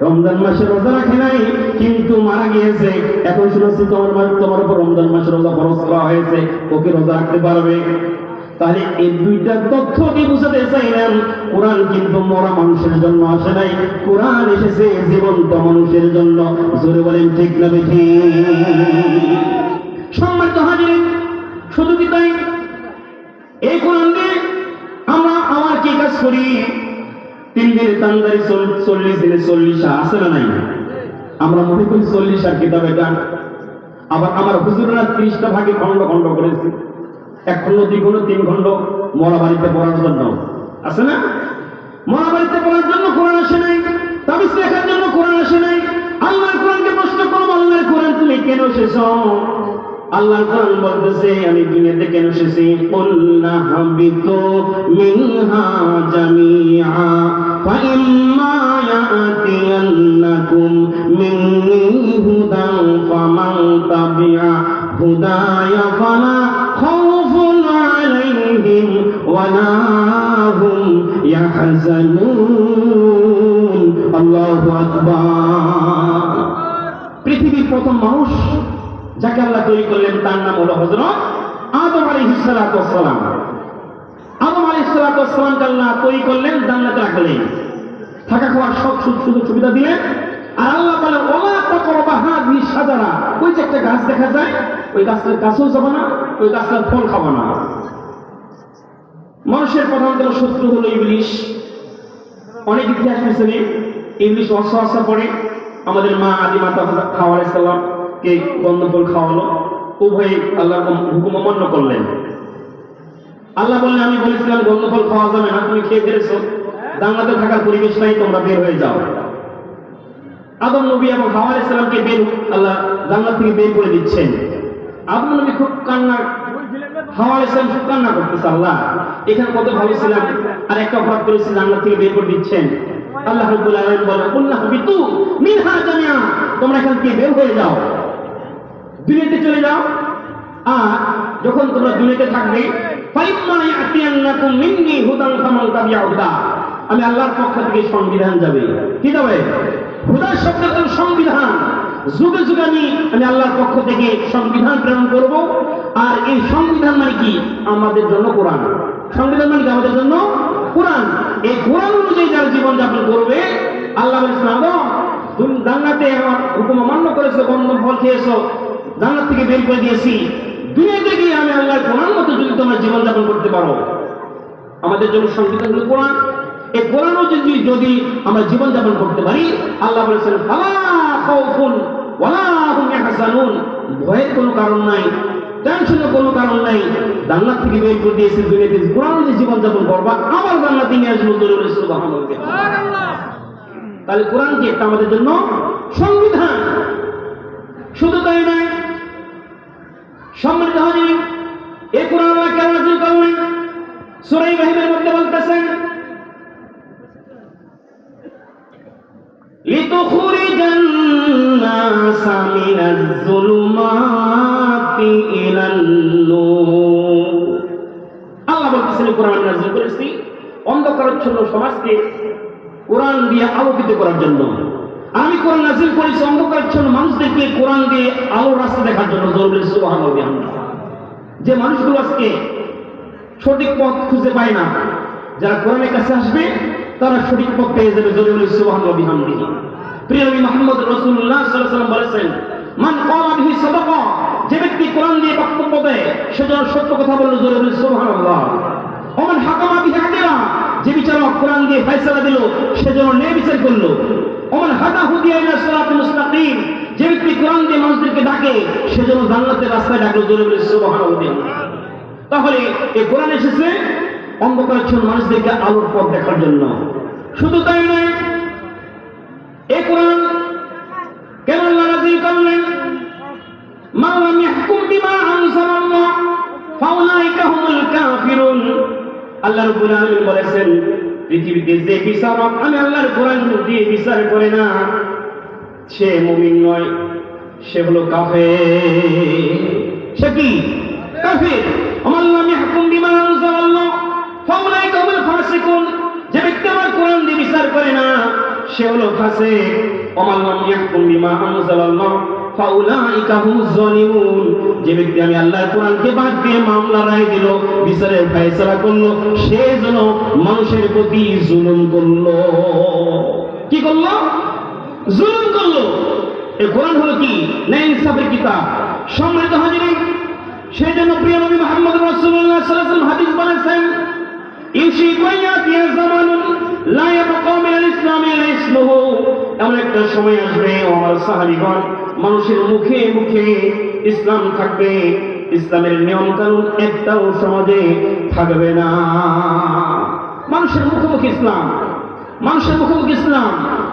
রমজান মাসে রোজা রাখে নাই কিন্তু মারা গিয়েছে, এখন শুনেছি তোমার উপর রমজান মাসে রোজা ফরজ করা হয়েছে, ওকে রোজা রাখতে পারবে? তাহলে এই দুইটা তথ্য কি বুঝাতে চাইলেন? কোরআন কিন্তু মরা মানুষের জন্য আসে নাই, কোরআন এসেছে জীবন্ত মানুষের জন্য। জোরে বলেন ঠিক না বেঠি? সম্মানিত হাজিরিন, শুধু কি তাই? এই কোরআন দিয়ে আমরা আমার কি কাজ করি? 3 দিনে তান্দারি 40 দিনে 40 আছে না নাই? আমরা মনে করি 40 আর কিতাব এটা। আবার আমার হুজুররা 30টা ভাগে খন্ড খন্ড করেছে, 1 খন্ড 2 খন্ড 3 খন্ড মরা বাড়িতে পড়ার জন্য। আছে না? মরা বাড়িতে পড়ার জন্য কোরআন আসে নাই, তাবিজ লেখার জন্য কোরআন আসে নাই। আল্লাহর কোরআনকে প্রশ্ন করো, আল্লাহর কোরআন তুমি কেন এসেছো? আল্লাহর কোরআন বলতেছে আমি দুনিয়াতে কেন এসেছি? কুল্লা হাবিতু মিনহা জামিআ ফাইম্মা ইয়াতিয়ান্নাকুম মিন্নি হুদান ফামান তাবিআ হুদায়া ফালা খাউফুন আলাইহিম ওয়ালা হুম ইয়াহজানুন। আল্লাহু আকবার। পৃথিবীর প্রথম মানুষ যাকে আল্লাহ তৈরি করলেন তার নাম হলো হযরত আদম আলাইহিস সালাতু ওয়াস সালাম। আদম আলাইহিস সালাতু ওয়াস সালামকে আল্লাহ তৈরি করলেন, জান্নাতে রাখলেন, থাকা খাওয়ার সব সুযোগ সুবিধা দিলেন। আর আল্লাহ বলেন ওয়া তাকরাবা হাযিহি শাজারা, ওই যে একটা গাছ দেখা যায়, ওই গাছের কাছেও যাবে না, ওই গাছের ফল খাবে না। মানুষের প্রধানতম শত্রু হলো ইবলিস। অনেক ইতিহাস শুনেছেন, ইবলিস ওয়াসওয়াসা করে আমাদের মা আদি মাতা হাওয়া আলাইহিস সালাম কে গন্ধ ফল খাওয়ালো, উভয়ে আল্লাহর হুকুম অমান্য করলেন। আল্লাহ বললেন আমি বলেছিলাম গন্ধ ফল খাওয়া যাবে না, তুমি খেয়ে ফেলেছো, জান্নাতে থাকার পরিবেশ নাই, তোমরা বের হয়ে যাও। আদম নবী এবং হাওয়া আলাইহিস সালামকে আল্লাহ জান্নাত থেকে বের করে দিচ্ছেন। আদম নবী খুব কান্না, হাওয়া আলাইহিস সালাম খুব কান্না করতেছে, আল্লাহ এখানে কত ভালো ছিলাম, আর একটা অপরাধ করেছি, জান্নাত থেকে বের করে দিচ্ছেন। আল্লাহ রাব্বুল আলামিন বলেন কুল্লা হাবিতু মিনহা জামিআ, তোমরা এখান থেকে বের হয়ে যাও, দুনিয়াতে চলে যাও। আর যখন তোমরা দুনিয়াতে থাকবে ফাইম্মা ইয়াতিয়ান্নাকুম মিন্নি হুদান ফামান তাবিআ হুদা, আমি আল্লাহর পক্ষ থেকে সংবিধান যাবে। কি যাবে? হুদা শব্দের অর্থ সংবিধান। যুগে যুগে আমি আল্লাহর পক্ষ থেকে সংবিধান প্রেরণ করব। আর এই সংবিধান মানে কি? আমাদের জন্য কোরআন। সংবিধান মানে কি? আমাদের জন্য কোরআন। এই কোরআন অনুযায়ী যারা জীবন যাপন করবে, আল্লাহ বলেছেন আদম তুমি জান্নাতে আমার হুকুম অমান্য করেছো, গন্ধ ফল খেয়েছো, জান্নাত থেকে বের করে দিয়েছি, দুনিয়াতে গিয়ে আমি আল্লাহর কোরআন মতো যদি তোমরা জীবন যাপন করতে পারো। আমাদের জন্য সংবিধান হলো কোরআন। এই কোরআন যদি আমরা জীবন যাপন করতে পারি, আল্লাহ বলেছেন ফালা খাউফুন ওয়ালা হুম ইয়াহজানুন, ভয়ের কোনো কারণ নাই, টেনশনের কোনো কারণ নাই। জান্নাত থেকে বের করে দিয়েছি, দুনিয়াতে কোরআন অনুযায়ী জীবন যাপন করবা, আবার জান্নাতে নিয়ে আসবো। সুবহানাল্লাহ। তাহলে কোরআন কি একটা আমাদের জন্য সংবিধান। শুধু তাই নয়, সম্মানিত হাজিরিন, এই কোরআন আল্লাহ কেন নাযিল করলেন? সূরা ইব্রাহিমের মধ্যে বলতেছেন লিতুখরিজান নাসা মিনাজ যুলুমাতি ইলান নূর। আল্লাহ বলতেছেন কোরআন নাযিল করেছি অন্ধকারাচ্ছন্ন সমাজকে কোরআন দিয়ে আলোকিত করার জন্য। আমি কোরআন নাযিল করেছি অন্ধকারাচ্ছন্ন মানুষদেরকে কোরআন দিয়ে আলোর রাস্তা দেখার জন্য। জোরে সুবহানাল্লাহ। যে মানুষগুলো আজকে সঠিক পথ খুঁজে পায় না, যারা কোরআনের কাছে আসবে তারা সঠিক পথ পেয়ে যাবে। জোরে সুবহানাল্লাহ। প্রিয় নবী মুহাম্মদ রাসূলুল্লাহ সাল্লাল্লাহু আলাইহি ওয়াসাল্লাম বলেছেন মান ক্বালা বিহি সাদাকা, যে ব্যক্তি কোরআন দিয়ে বক্তব্য দেয় সে যেন সত্য কথা বলল। জোরে সুবহানাল্লাহ। ওমান হাকামা বিহি আদিলা, যে বিচারক কোরআন দিয়ে ফয়সালা দিল সে যেন ন্যায় বিচার করলো। ওমান হাদাহু ইলা সিরাতিল মুস্তাকিম, যে ব্যক্তি কোরআন দিয়ে মানুষদেরকে ডাকে সে যেন জান্নাতের রাস্তায় ডাকলো। জোরে সুবহানাল্লাহ। তাহলে এই কোরআন এসেছে অন্ধকারাচ্ছন্ন মানুষদেরকে আলোর পথ দেখার জন্য। শুধু তাই নয়, এই কোরআন কেন আল্লাহ নাযিল করলেন? মান লাম ইয়াহকুম বিমা আনজালাল্লাহ ফাউলাইকা হুমুল কাফিরুন। আল্লাহ রাব্বুল আলামিন বলেছেন পৃথিবীতে যে বিচারক আমি আল্লাহর কোরআন দিয়ে বিচার করে না সে মুমিন নয়, সে হলো কাফের। সে কি? কাফের। মান লাম ইয়াহকুম বিমা আনজালাল্লাহ ফাউলাইকা হুমুল ফাসিকুন, যে ব্যক্তি আমার কোরআন দিয়ে বিচার করে না সে হলো ফাসিক। ওমান লাম ইয়াহকুম বিমা আনজালাল্লাহ ফাউলাইকা হুমুজ জালিমুন। যে ব্যক্তি আমি আল্লাহর কোরআনকে বাদ দিয়ে মামলা রায় দিল, বিচারের ফয়সালা করলো, সে যেন মানুষের প্রতি জুলুম করলো। কি করলো? জুলুম করলো। এই কোরআন হলো কি? ন্যায় ইনসাফের কিতাব। সম্মানিত হাজিরিন, সেই জন্য প্রিয় নবী মুহাম্মদ রাসূলুল্লাহ সাল্লাল্লাহু আলাইহি ওয়াসাল্লাম হাদিস বলেছেন, ইউশিকু আন ইয়াতিয়া জামানুন লা ইয়াবকা মিনাল ইসলামি ইল্লা ইসমুহু। এমন একটা সময় আসবে ও আমার সাহাবীগণ, মানুষের মুখে মুখে ইসলাম থাকবে, ইসলামের নিয়ম কানুন একটাও সমাজে থাকবে না। মানুষের মুখোমুখি ইসলাম, মানুষের মুখোমুখি ইসলাম।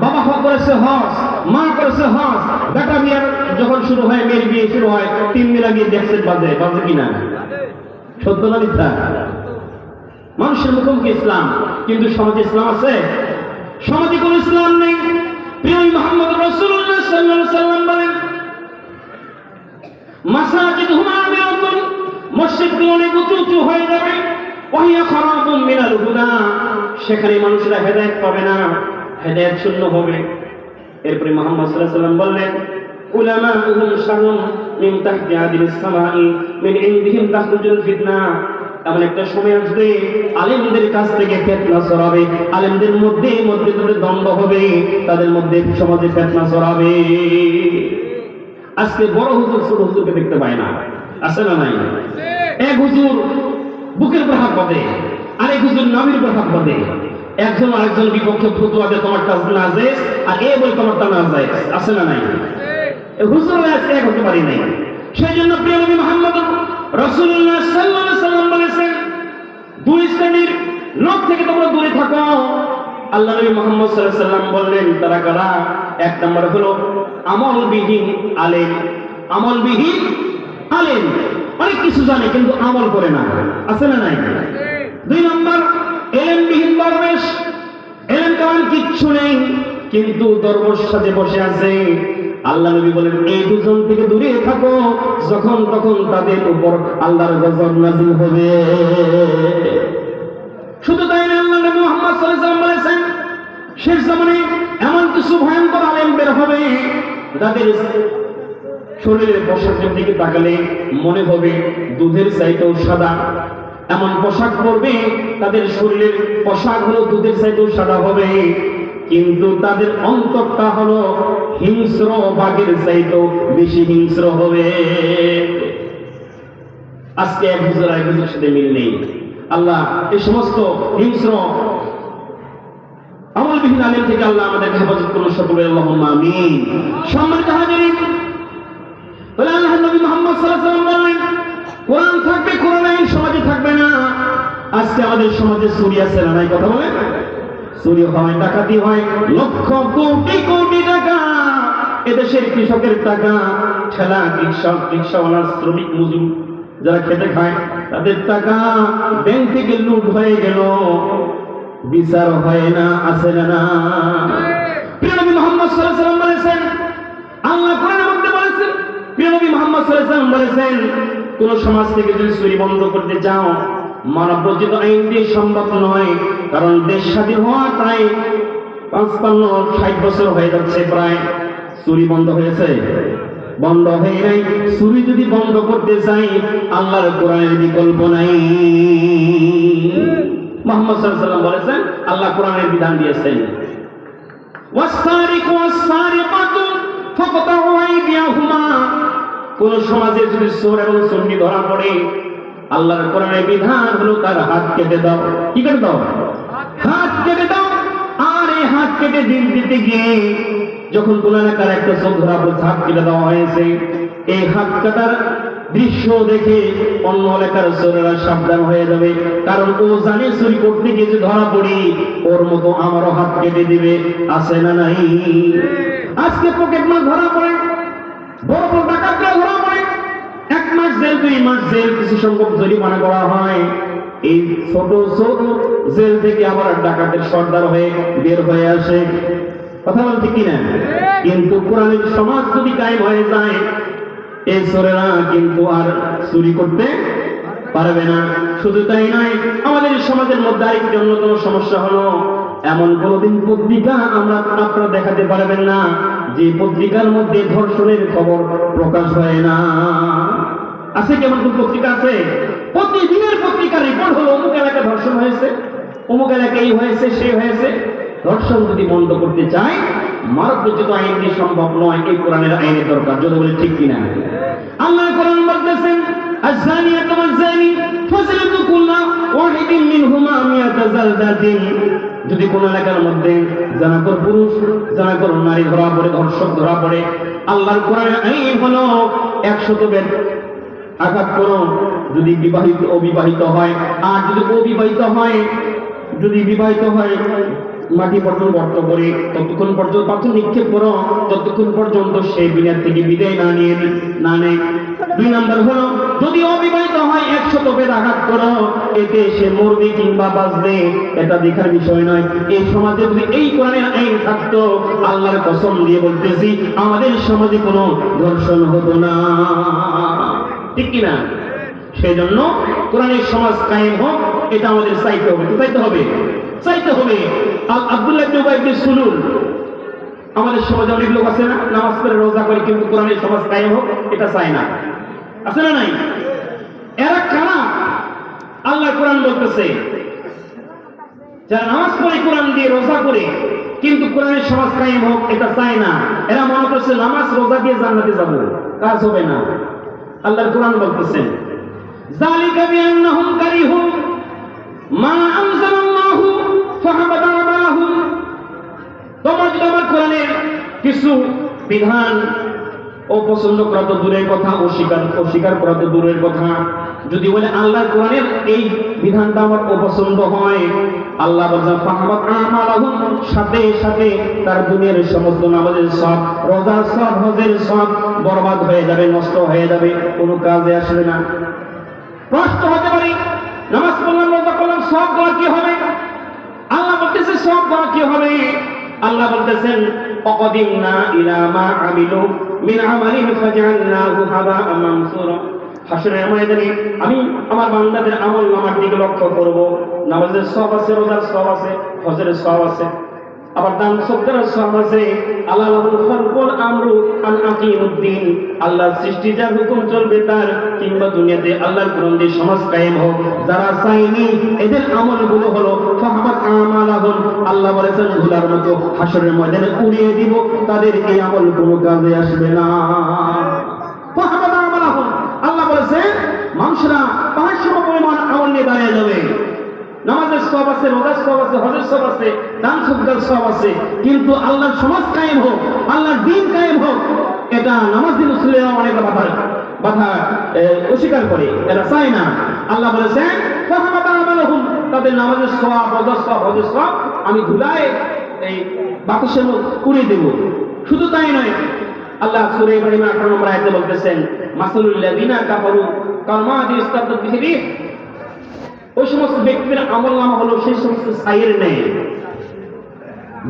বাবা করেছে হজ, মা করেছে হজ, বেটা বিয়ে যখন শুরু হয়, মেয়ের বিয়ে শুরু হয়, 3 মিলা গিয়ে দেখছে বাজে বাজে কিনা, সত্য না মিথ্যা? মানুষের মুখোমুখি ইসলাম, কিন্তু সমাজে ইসলাম আছে? সমাজে কোনো ইসলাম নেই। প্রিয় মুহাম্মদ রাসূলুল্লাহ সাল্লাল্লাহু আলাইহি ওয়াসাল্লাম বলেন, মাসাজিদুহুম আমিরাতুন, মসজিদগুলো অনেক উঁচু উঁচু হয়ে যাবে, ওয়াহিয়া খারাবুন মিনাল হুদা, সেখানে মানুষরা হেদায়েত পাবে না, হেদায়েত শূন্য হবে। এরপরে মুহাম্মদ সাল্লাল্লাহু আলাইহি ওয়াসাল্লাম বললেন, উলামাউহুম শাররুন মিন তাহতি আদিস সামাই মিন ইনদিহিম তাখরুজুল ফিতনা। এমন একটা সময় আসবে আলেমদের কাছ থেকে ফিতনা ছড়াবে, আলেমদের মধ্যে মধ্যে দ্বন্দ্ব হবে, তাদের মধ্যে সমাজে ফিতনা ছড়াবে। আজকে বড় হুজুর ছোট হুজুরকে দেখতে পায় না, আছে না নাই? এক হুজুর বুকের উপর হাত বাঁধে, আরেক হুজুর নাভির উপর হাত বাঁধে, একজন আরেকজন বিপক্ষে ফতোয়া দেয়, তোমারটা নাজায়েজ আর এ বলে তোমারটা নাজায়েজ, আছে না নাই? হুজুর আজকে এক হতে পারি নাই। সেই জন্য প্রিয় নবী মুহাম্মদ রাসূলুল্লাহ সাল্লাল্লাহু আলাইহি ওয়াসাল্লাম বলেছেন, দুই শ্রেণীর লোক থেকে তোমরা দূরে থাকো। আল্লাহ নবী মুহাম্মদ সাল্লাল্লাহু আলাইহি ওয়াসাল্লাম বললেন, তারা কারা? এক নম্বর হলো আমলবিহীন আলেম। আমলবিহীন আলেম, অনেক কিছু জানে কিন্তু আমল করে না, আছে না নাই? দুই নম্বর এলেমবিহীন দরবেশ, এলেম কামান কিচ্ছু নেই কিন্তু দরবেশ সাজে বসে আছে। আল্লাহ নবী বলেন, এই দুজন থেকে দূরে থাকো, যখন তখন তাদের উপর আল্লাহর গজব নাযিল হবে। শুধু তাই না, আল্লাহ নবী মুহাম্মদ সাল্লাল্লাহু আলাইহি ওয়াসাল্লাম বলেছেন, শেষ জামানে এমন কিছু ভয়ঙ্কর আলেম বের হবে, যাদের শরীরের পোশাকের দিকে তাকালে মনে হবে দুধের চাইতেও সাদা। এমন পোশাক পরবে, তাদের শরীরের পোশাক হলো দুধের চাইতেও সাদা হবে, কিন্তু তাদের অন্তরটা হলো হিংস্র বাঘের চাইতেও বেশি হিংস্র হবে। আজকে এক হুজুর আরেক হুজুরের সাথে মিল নেই। আল্লাহ এই সমস্ত হিংস্র আমলবিহীন আলেম থেকে আল্লাহ আমাদের হেফাজত করুন, সকলে আল্লাহুম্মা আমিন। সম্মানিত হাজিরিন, বলে আল্লাহ নবী মুহাম্মদ সাল্লাল্লাহু আলাইহি ওয়াসাল্লাম বললেন, কোরআন থাকবে, কোরআন আইন সমাজে থাকবে না। আজকে আমাদের সমাজে চুরি আছে না নাই? কথা বলেন। চুরি হয়, ডাকাতি হয়, লক্ষ কোটি কোটি টাকা এদেশের কৃষকের টাকা, ঠেলা রিক্সাওয়ালা, শ্রমিক মজুর যারা খেতে খায়, তাদের টাকা ব্যাংক থেকে লুট হয়ে গেল, বিচার হয় না, আছে না? প্রিয় নবী মুহাম্মদ সাল্লাল্লাহু আলাইহি ওয়াসাল্লাম বলেছেন, আল্লাহ কোরআনের মধ্যে বলেছেন, প্রিয় নবী মুহাম্মদ সাল্লাল্লাহু আলাইহি ওয়াসাল্লাম বলেছেন, কোন সমাজ থেকে যদি চুরি বন্ধ করতে চাও, মানবরচিত আইন দিয়ে সম্ভব নয়। কারণ দেশ স্বাধীন হওয়া প্রায় 55-60 বছর হয়ে যাচ্ছে, প্রায় চুরি বন্ধ হয়েছে? বন্ধ হয়ে নাই। চুরি যদি বন্ধ করতে চাই, আল্লাহর কোরআনের বিকল্প নাই। মুহাম্মদ সাল্লাল্লাহু আলাইহি ওয়াসাল্লাম বলেছেন, আল্লাহ কোরআনের বিধান দিয়েছেন, ওয়াস-সারিকু ওয়াস-সারিকাতু ফাকতাউ আইদিয়াহুমা। কোন সমাজে যদি চোর এবং চোরনি ধরা পড়ে, আল্লাহর কোরআনের বিধান হলো তার হাত কেটে দাও। কি কেটে দাও? হাত কেটে দাও। আর এই হাত কেটে দিন দিতে গিয়ে যখন কোন এলাকার একটা চোর ধরা পড়ে, হাত কেটে দেওয়া হয়েছে, এই হাত কাটার দৃশ্য দেখে অন্য এলাকার চোরেরা সাবধান হয়ে যাবে, কারণ ও জানে চুরি করতে গিয়ে যে ধরা পড়ি, ওর মতো আমারও হাত কেটে দিবে, আছে না নাই? আজকে পকেট মার ধরা পড়ে, বড় বড় ডাকাতরা ধরা পড়ে, 1 মাস জেল, 2 মাস জেল, কিছু সংখ্যক জরিমানা করা হয়। এই ছোট ছোট জেল থেকে আবার ডাকাতের সর্দার হয়ে বের হয়ে আসে। কথা বলতে কিনা? কিন্তু কোরআনের সমাজ যদি কায়েম হয়ে যায়, এই চোরেরা কিন্তু আর চুরি করতে পারবে না। শুধু তাই নয়, আমাদের সমাজের মধ্যে আরেকটি অন্যতম সমস্যা হলো এমন কোনদিন পত্রিকা আপনারা দেখাতে পারবেন না যে পত্রিকার মধ্যে ধর্ষণের খবর প্রকাশ হয় না। আছে কি এমন কোন পত্রিকা আছে? প্রতিদিনের পত্রিকার রিপোর্ট হলো অমুক এলাকায় ধর্ষণ হয়েছে, অমুক এলাকায় এই হয়েছে, সে হয়েছে। ধর্ষণ যদি বন্ধ করতে চায়, মানবরচিত আইন দিয়ে সম্ভব নয়, এই কোরআনের আইনের দরকার। যদি বলে ঠিক কিনা? আল্লাহ কোরআন বলতেছেন, আয-যানিয়াতু ওয়াজ-যানি ফাজলিদু কুল্লা ওয়াহিদিন মিনহুমা মিয়াতা জালদাতিন। যদি কোন এলাকার মধ্যে জানাকর পুরুষ, জানাকর নারী ধরা পড়ে, ধর্ষক ধরা পড়ে, আল্লাহর কোরআনের আইন হলো 100 বেত আঘাত করো। যদি বিবাহিত অবিবাহিত হয়, আর যদি অবিবাহিত হয়, যদি বিবাহিত হয়, মাটি পর্যন্ত গর্ত করে ততক্ষণ পর্যন্ত পাথর নিক্ষেপ করো যতক্ষণ পর্যন্ত সে বিনার থেকে বিদায় না নেয়। 2 নম্বর হলো যদি অবিবাহিত হয় 100 বেত আঘাত করো, এতে সে মরবে কিংবা বাঁচবে এটা দেখার বিষয় নয়। এই সমাজে যদি এই কোরআনের আইন থাকতো, আল্লাহর কসম দিয়ে বলতেছি আমাদের সমাজে কোনো ধর্ষণ হতো না। ঠিক কিনা? সেই জন্য কোরআনের সমাজ কায়েম হোক, এটা আমাদের চাইতে হবে। চাইতে হবে। আব্দুল্লাহ ইবনে উবাই ইবনে সুলুল, আমাদের সমাজে অনেক লোক আছে না, নামাজ পড়ে রোজা করে কিন্তু কোরআনের সমাজ কায়েম হোক এটা চায় না। আছে না নাই? এরা কারা? আল্লাহ কোরআন বলতেছে যারা নামাজ পড়ে, কোরআন দিয়ে রোজা করে কিন্তু কোরআনের সমাজ কায়েম হোক এটা চায় না। এরা মনে করছে নামাজ রোজা দিয়ে জান্নাতে যাব, কাজ হবে না। আল্লাহর কোরআন বলতেছেন, যালিকা বিআন্নাহুম কারিহু মা আনজালাল্লাহু ফাহাবাতা আমালুহুম। তোমরা যদি আমার কোরআনের কিছু বিধান অপছন্দ করা তো দূরের কথা, অস্বীকার করা তো দূরের কথা, যদি বলে আল্লাহর কোরআনের এই বিধানটা আমার অপছন্দ হয়, আল্লাহ বলেন ফাহাবাত আমালুহুম, সাথে সাথে তার দুনিয়ার সমস্ত নামাজের সব, রোজার সব, হজের সব বরবাদ হয়ে যাবে, নষ্ট হয়ে যাবে, কোনো কাজে আসবে না। প্রশ্ন হতে পারে নামাজ পড়লাম, রোজা করলাম, সব দেওয়া কি হবে? আল্লাহ বলতেছে সব দেওয়া কি হবে? আল্লাহ বলতেছেন অকদিমনা ইলা মা আমিলু মিন আমালিন ফাজআলনাহু হাবাআ মানসুরা। হাসরের ময়দানে আমি আমার বান্দাদের আমল নামার দিকে লক্ষ্য করব। নামাজের সওয়াব আছে, রোজার সওয়াব আছে, হজের সওয়াব আছে, আবার দান সদকার সওয়াব আছে। আল্লাহ লাহুল খালকুল আমরু আন আকিমুদ্দিন, আল্লাহর সৃষ্টি যার হুকুম চলবে তার, কিংবা দুনিয়াতে আল্লাহর কোরআন দিয়ে সমাজ কায়েম হোক। যারা চায়নি এদের আমলগুলো হলো ফাহাবাত আমালুহুম, আল্লাহ বলেছেন ধুলার মতো হাসরের ময়দানে উড়িয়ে দিব, তাদের এই আমল কোনো কাজে আসবে না। ফাহাবাত আমালুহুম, আল্লাহ বলেছেন মানুষরা 500 পরিমাণ আমল নিয়ে দাঁড়িয়ে যাবে। নামাজের সওয়াব আছে, রোজার সওয়াব আছে, হজের সওয়াব আছে, দান সদকার সওয়াব আছে, কিন্তু আল্লাহর সমাজ কায়েম হোক, আল্লাহর দ্বীন কায়েম হোক, এটা নামাজি মুসলিমরা অনেক বাধা অস্বীকার করে, এরা চায় না। আল্লাহ বলেছেন ফাহাবাত আমালুহুম, তাদের নামাজের সওয়াব, রোজার সওয়াব, হজের সওয়াব আমি ধুলায় এই বাতাসের মধ্যে উড়িয়ে দেব। শুধু তাই নয়, আল্লাহ সূরা ইব্রাহিম 18 নম্বর আয়াতে বলতেছেন মাসালুল লাযিনা কাফারু কামাদি ইস্তাদাত বিহি রিহ, ওই সমস্ত ব্যক্তির আমল নামা হলো সেই সমস্ত ছাইয়ের ন্যায়,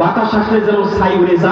বাতাস আসলে যেমন ছাই উড়ে যায়।